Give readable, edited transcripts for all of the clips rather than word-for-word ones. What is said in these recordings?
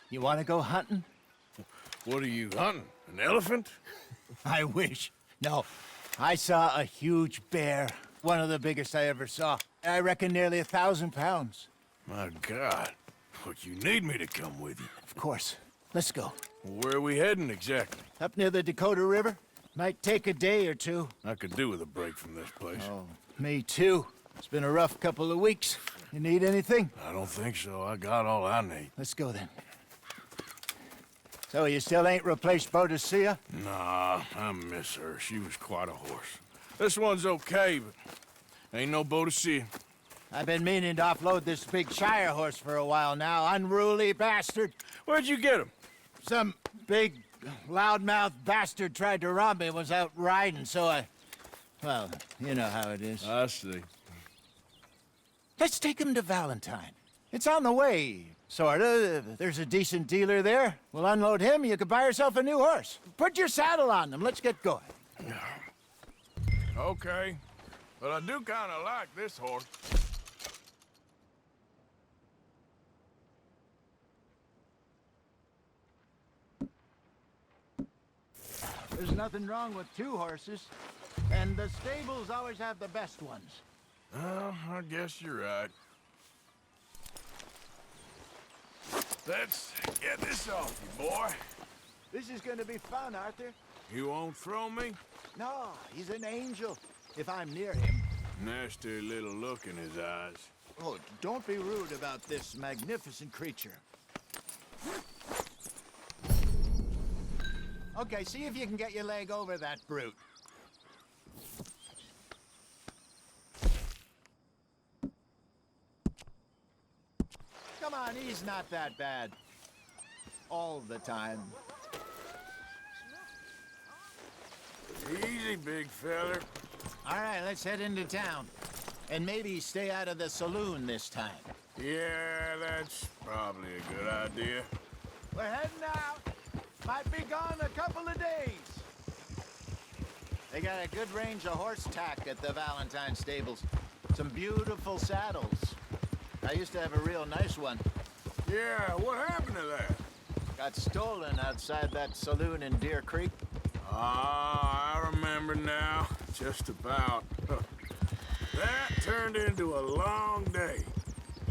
You want to go hunting? What are you hunting? An elephant? I wish. No, I saw a huge bear. One of the biggest I ever saw. I reckon nearly 1,000 pounds. My God. What, you need me to come with you? Of course. Let's go. Where are we heading exactly? Up near the Dakota River. Might take a day or two. I could do with a break from this place. Oh, me too. It's been a rough couple of weeks. You need anything? I don't think so. I got all I need. Let's go then. So you still ain't replaced Boadicea? Nah, I miss her. She was quite a horse. This one's okay, but ain't no Boadicea. I've been meaning to offload this big Shire horse for a while now. Unruly bastard. Where'd you get him? Some big, loudmouth bastard tried to rob me, was out riding, so I... Well, you know how it is. I see. Let's take him to Valentine. It's on the way, sorta. There's a decent dealer there. We'll unload him, you could buy yourself a new horse. Put your saddle on him, let's get going. Okay, but I do kind of like this horse. There's nothing wrong with two horses, and the stables always have the best ones. Well, I guess you're right. Let's get this off you, boy. This is gonna be fun, Arthur. You won't throw me? No, he's an angel, if I'm near him. Nasty little look in his eyes. Oh, don't be rude about this magnificent creature. Okay, see if you can get your leg over that brute. Come on, he's not that bad. All the time. Easy, big feller. All right, let's head into town. And maybe stay out of the saloon this time. Yeah, that's probably a good idea. We're heading out. Might be gone a couple of days. They got a good range of horse tack at the Valentine stables. Some beautiful saddles. I used to have a real nice one. Yeah, what happened to that? Got stolen outside that saloon in Deer Creek. Ah, I remember now. Just about. That turned into a long day.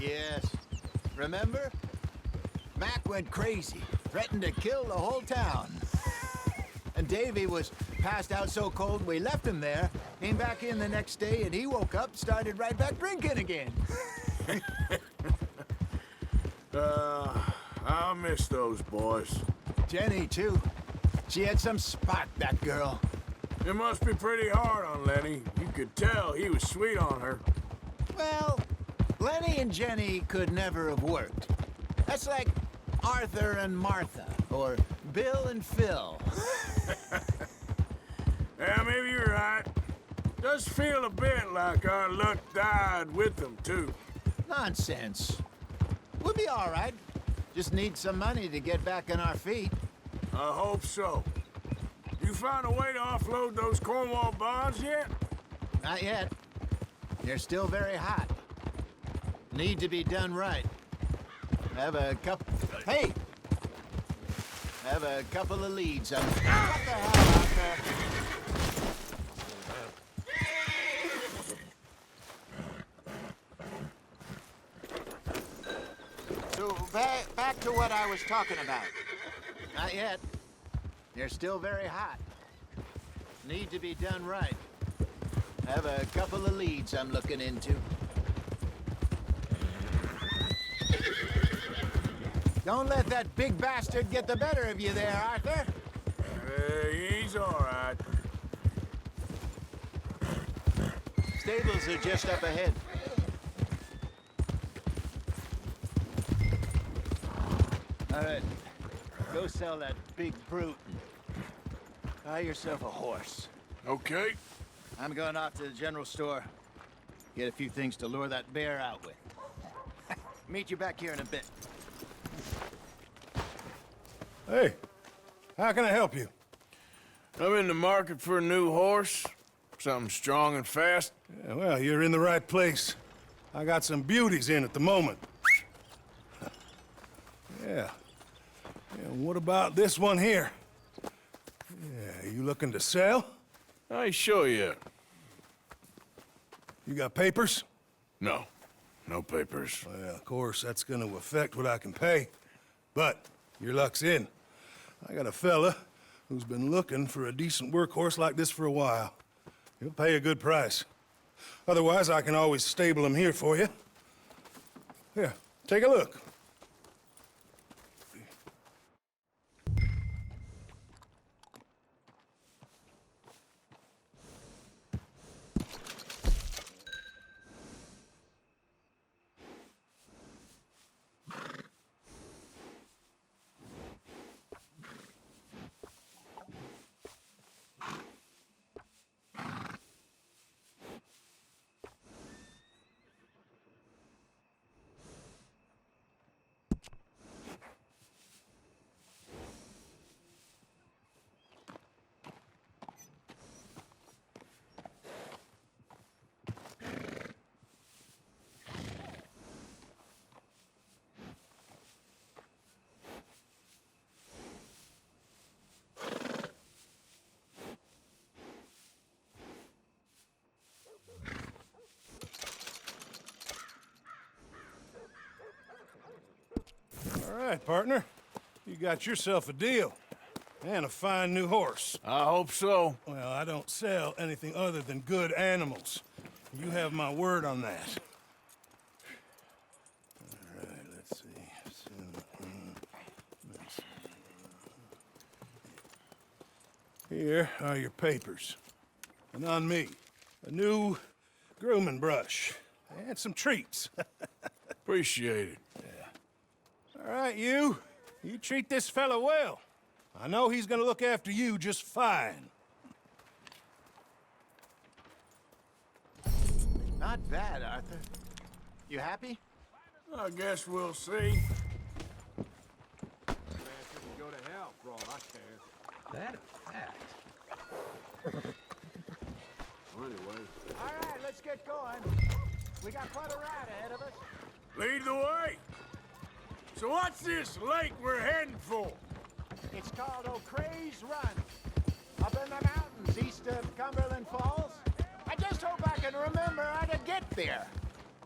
Yes. Remember? Mac went crazy, threatened to kill the whole town. And Davy was passed out so cold we left him there, came back in the next day, and he woke up, started right back drinking again. I miss those boys. Jenny, too. She had some spot, that girl. It must be pretty hard on Lenny. You could tell he was sweet on her. Well, Lenny and Jenny could never have worked. That's like Arthur and Martha, or Bill and Phil. Yeah, maybe you're right. Does feel a bit like our luck died with them, too. Nonsense. We'll be all right. Just need some money to get back on our feet. I hope so. You found a way to offload those Cornwall bonds yet? Not yet. They're still very hot. Need to be done right. Have a couple... Hey! Have a couple of leads up. What the hell out there? So, back to what I was talking about. Not yet. They're still very hot. Need to be done right. Have a couple of leads I'm looking into. Don't let that big bastard get the better of you there, Arthur. He's all right. Stables are just up ahead. All right, go sell that big brute and buy yourself a horse. Okay. I'm going off to the general store. Get a few things to lure that bear out with. Meet you back here in a bit. Hey, how can I help you? I'm in the market for a new horse. Something strong and fast. Yeah, well, you're in the right place. I got some beauties in at the moment. Yeah. And what about this one here? Yeah, you looking to sell? I show you. You got papers? No. No papers. Well, of course, that's gonna affect what I can pay. But your luck's in. I got a fella who's been looking for a decent workhorse like this for a while. He'll pay a good price. Otherwise, I can always stable him here for you. Here, take a look. All right, partner. You got yourself a deal. And a fine new horse. I hope so. Well, I don't sell anything other than good animals. You have my word on that. All right, let's see. Here are your papers. And on me, a new grooming brush. And some treats. Appreciate it. All right, you treat this fella well. I know he's gonna look after you just fine. Not bad, Arthur. You happy? I guess we'll see. Go to hell for all I care. That a fact. Well, anyway. All right, let's get going. We got quite a ride ahead of us. Lead the way. So what's this lake we're heading for? It's called O'Creagh's Run. Up in the mountains east of Cumberland Falls. I just hope I can remember how to get there.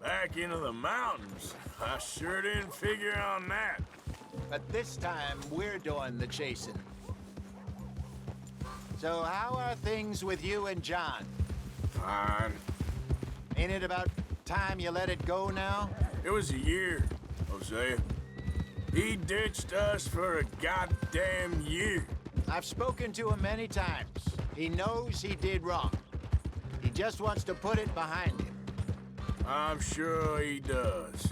Back into the mountains. I sure didn't figure on that. But this time, we're doing the chasing. So how are things with you and John? Fine. Ain't it about time you let it go now? It was a year, Hosea. He ditched us for a goddamn year. I've spoken to him many times. He knows he did wrong. He just wants to put it behind him. I'm sure he does.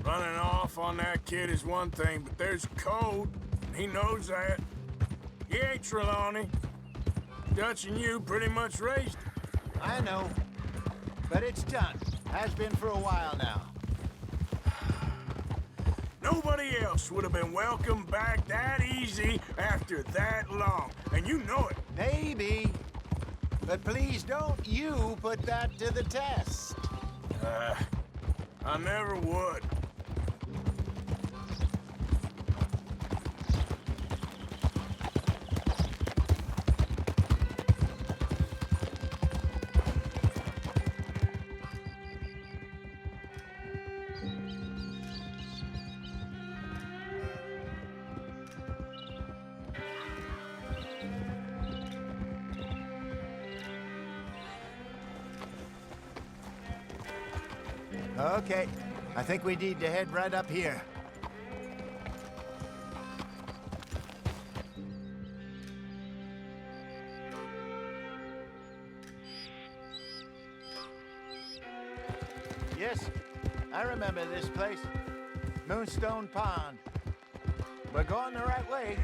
Running off on that kid is one thing, but there's code. He knows that. He ain't Trelawney. Dutch and you pretty much raised him. I know. But it's done. Has been for a while now. Nobody else would have been welcomed back that easy after that long. And you know it. Maybe. But please don't you put that to the test. I never would. Okay. I think we need to head right up here. Yes, I remember this place. Moonstone Pond. We're going the right way.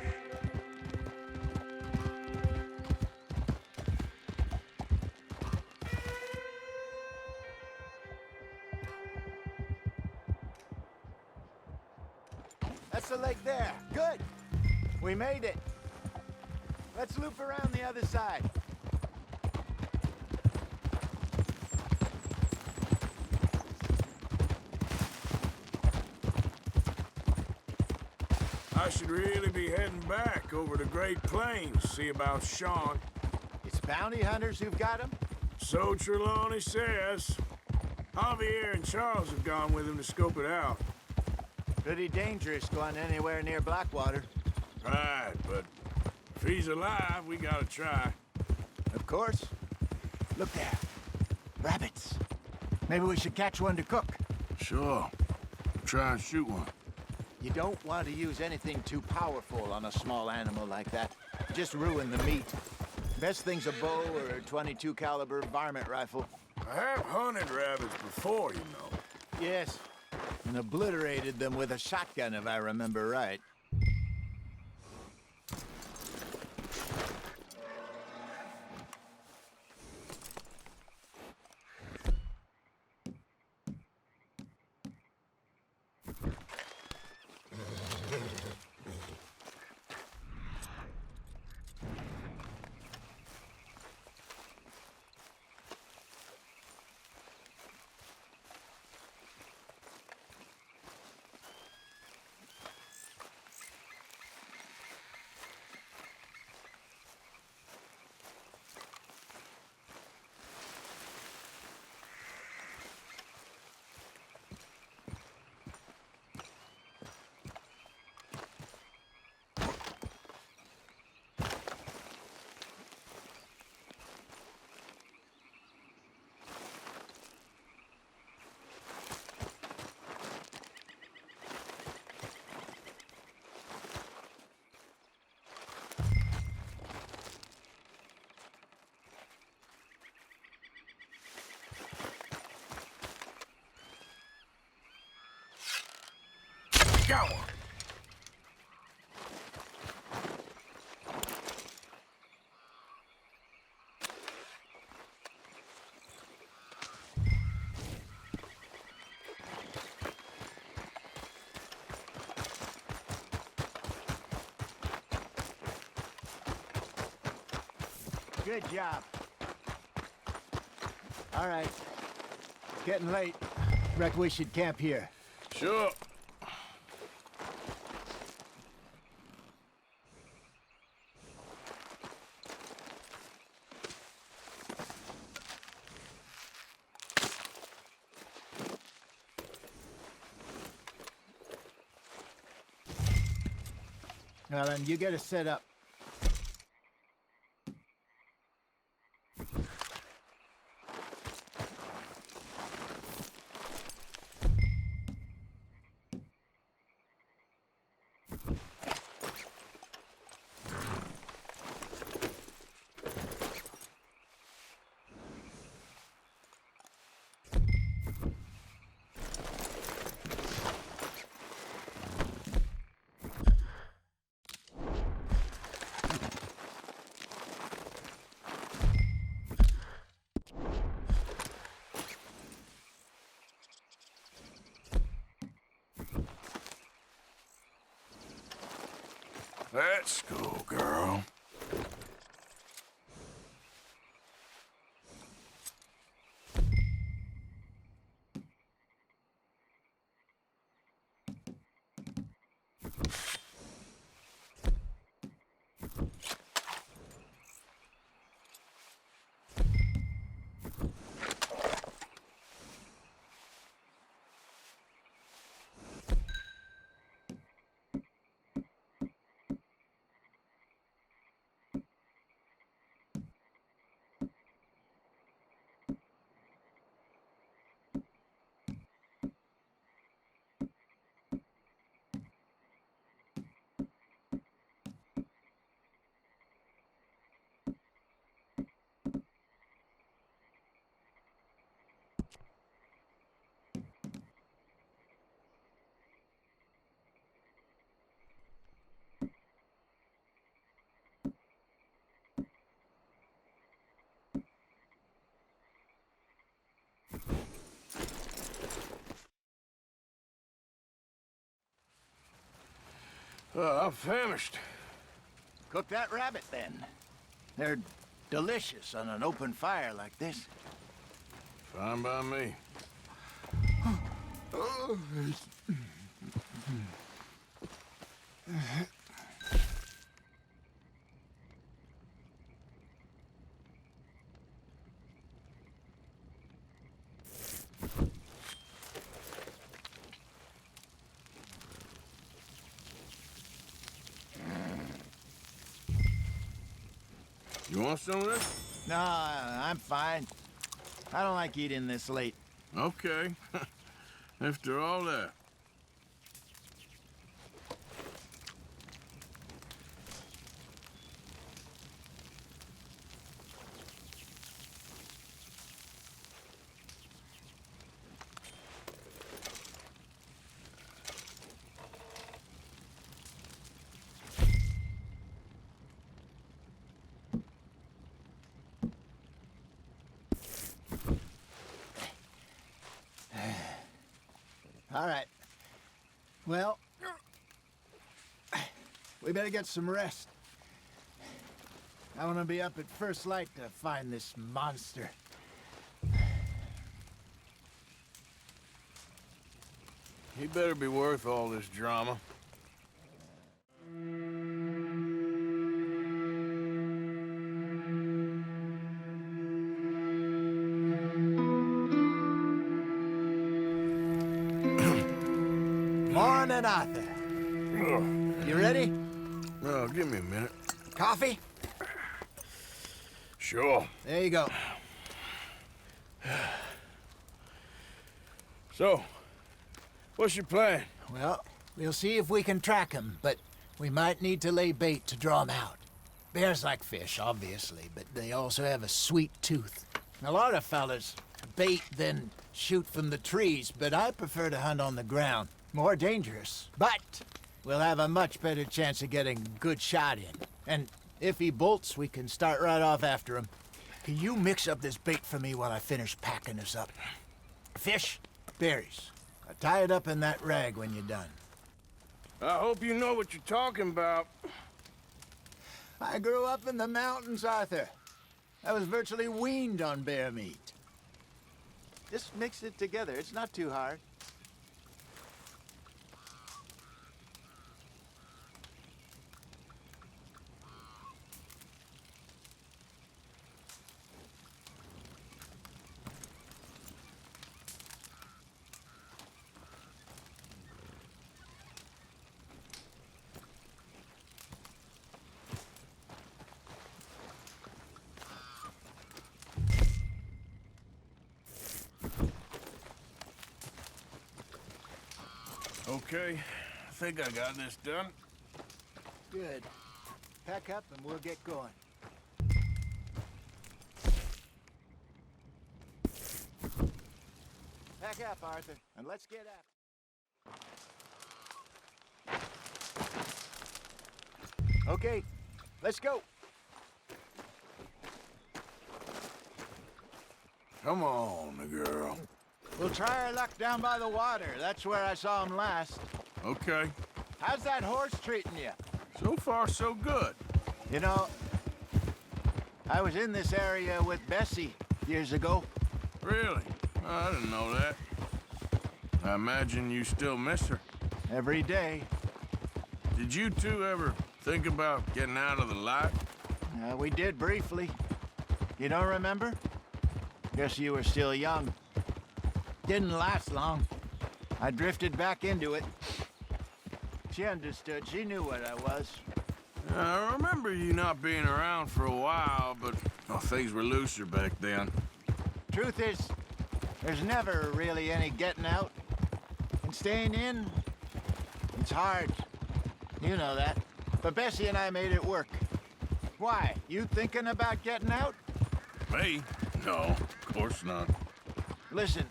That's the lake there. Good. We made it. Let's loop around the other side. I should really be heading back over the Great Plains, see about Sean. It's bounty hunters who've got him? So Trelawney says. Javier and Charles have gone with him to scope it out. Pretty dangerous going anywhere near Blackwater. Right, but if he's alive, we gotta try. Of course. Look there. Rabbits. Maybe we should catch one to cook. Sure. Try and shoot one. You don't want to use anything too powerful on a small animal like that. Just ruin the meat. Best thing's a bow or a .22 caliber varmint rifle. I have hunted rabbits before, you know. Yes. And obliterated them with a shotgun, if I remember right. Got one. Good job. All right. It's getting late. Reckon we should camp here. Sure. Well, then you get us set up. Let's go, girl. I'm famished. Cook that rabbit, then. They're delicious on an open fire like this. Fine by me. You want some of this? No, I'm fine. I don't like eating this late. Okay. After all that. All right. Well, we better get some rest. I want to be up at first light to find this monster. He better be worth all this drama. Morning, Arthur. You ready? Oh, give me a minute. Coffee? Sure. There you go. So, what's your plan? Well, we'll see if we can track him, but we might need to lay bait to draw him out. Bears like fish, obviously, but they also have a sweet tooth. A lot of fellas bait, then shoot from the trees, but I prefer to hunt on the ground. More dangerous, but we'll have a much better chance of getting a good shot in. And if he bolts, we can start right off after him. Can you mix up this bait for me while I finish packing this up? Fish, berries. Tie it up in that rag when you're done. I hope you know what you're talking about. I grew up in the mountains, Arthur. I was virtually weaned on bear meat. Just mix it together. It's not too hard. Okay, I think I got this done. Good. Pack up and we'll get going. Pack up, Arthur, and let's get after. Okay, let's go. Come on, girl. We'll try our luck down by the water. That's where I saw him last. Okay. How's that horse treating you? So far, so good. You know, I was in this area with Bessie years ago. Really? I didn't know that. I imagine you still miss her. Every day. Did you two ever think about getting out of the light? We did briefly. You don't remember? Guess you were still young. Didn't last long. I drifted back into it. She understood. She knew what I was. I remember you not being around for a while, but things were looser back then. Truth is, there's never really any getting out. And staying in, it's hard. You know that. But Bessie and I made it work. Why? You thinking about getting out? Me? No, of course not. Listen,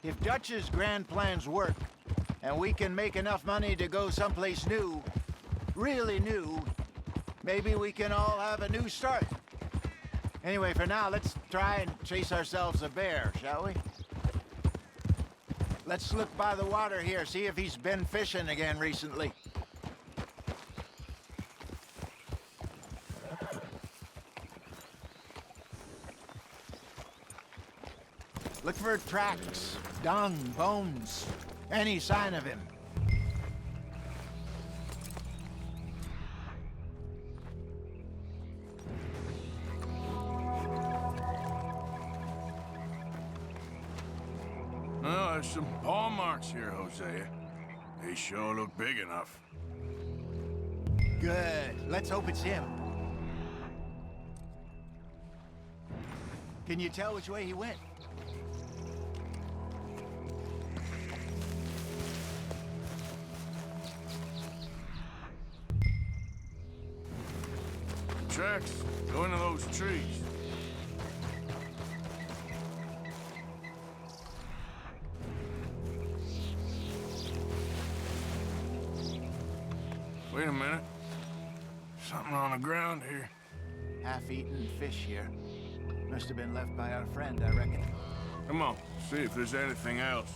if Dutch's grand plans work, and we can make enough money to go someplace new, really new, maybe we can all have a new start. Anyway, for now, let's try and chase ourselves a bear, shall we? Let's look by the water here, see if he's been fishing again recently. Look for tracks, dung, bones, any sign of him. There's some paw marks here, Hosea. They sure look big enough. Good. Let's hope it's him. Can you tell which way he went? Tracks go into those trees. Wait a minute. Something on the ground here. Half-eaten fish here. Must have been left by our friend, I reckon. Come on, see if there's anything else.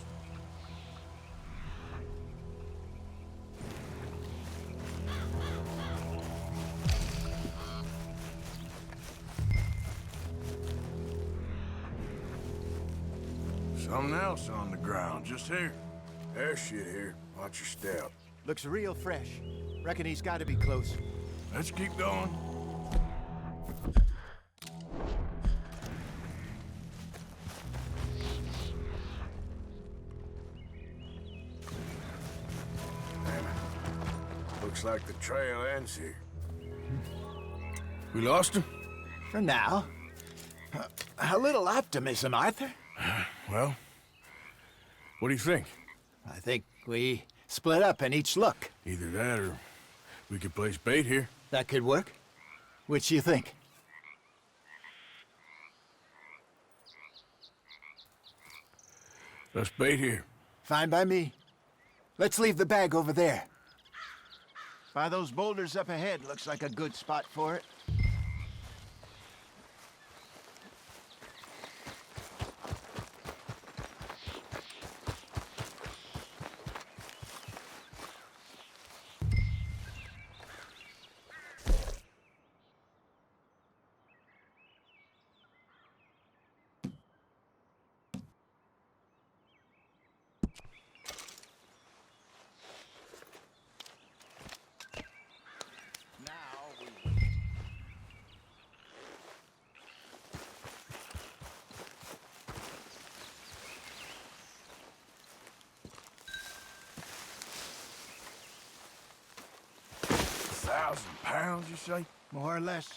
Something else on the ground, just here. There's shit here. Watch your step. Looks real fresh. Reckon he's got to be close. Let's keep going. Damn it. Looks like the trail ends here. We lost him? For now. A little optimism, Arthur. Well, what do you think? I think we split up and each look. Either that or we could place bait here. That could work. Which you think? Let's bait here. Fine by me. Let's leave the bag over there. By those boulders up ahead, looks like a good spot for it. £1,000, you say? More or less.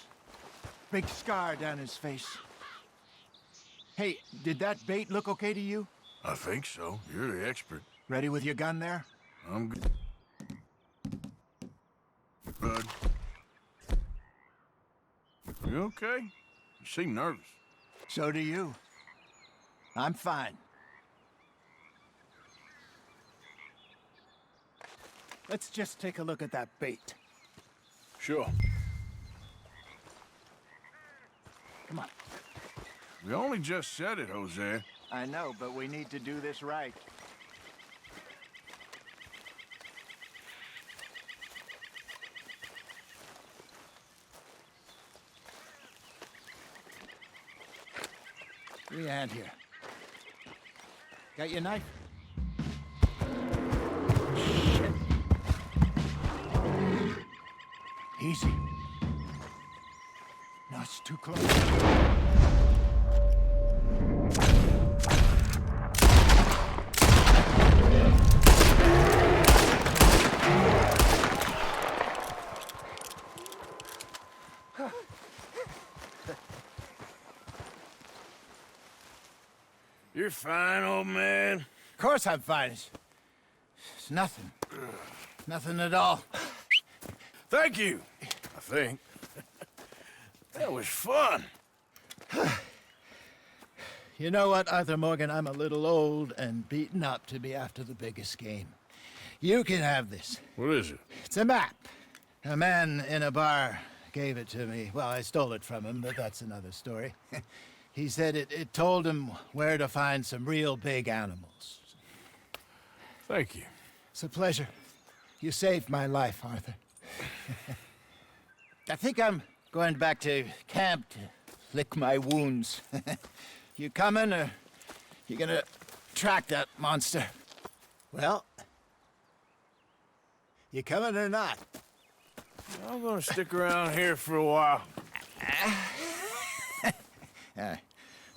Big scar down his face. Hey, did that bait look okay to you? I think so. You're the expert. Ready with your gun there? I'm good. Bud. You okay? You seem nervous. So do you. I'm fine. Let's just take a look at that bait. Sure. Come on. We only just said it, Jose. I know, but we need to do this right. Give me a hand here. Got your knife? Shit. Easy. No, it's too close. You're fine, old man. Of course I'm fine. It's nothing. Nothing at all. Thank you, I think. That was fun. You know what, Arthur Morgan? I'm a little old and beaten up to be after the biggest game. You can have this. What is it? It's a map. A man in a bar gave it to me. Well, I stole it from him, but that's another story. He said it told him where to find some real big animals. Thank you. It's a pleasure. You saved my life, Arthur. I think I'm going back to camp to lick my wounds. You coming, or you gonna track that monster? Well, you coming or not? I'm gonna stick around here for a while.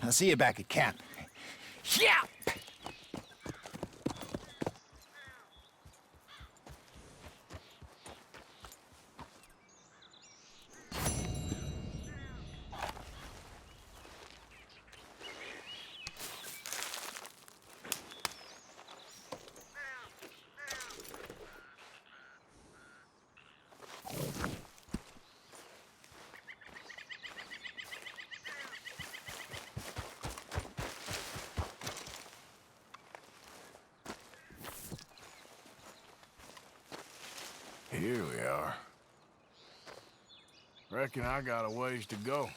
I'll see you back at camp. Yeah! here we are. Reckon I got a ways to go.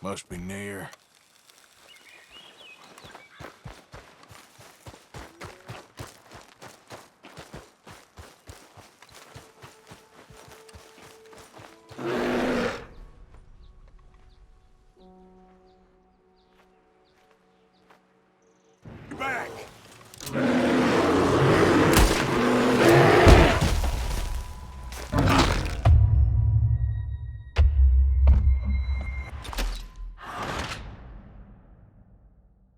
Must be near. Back!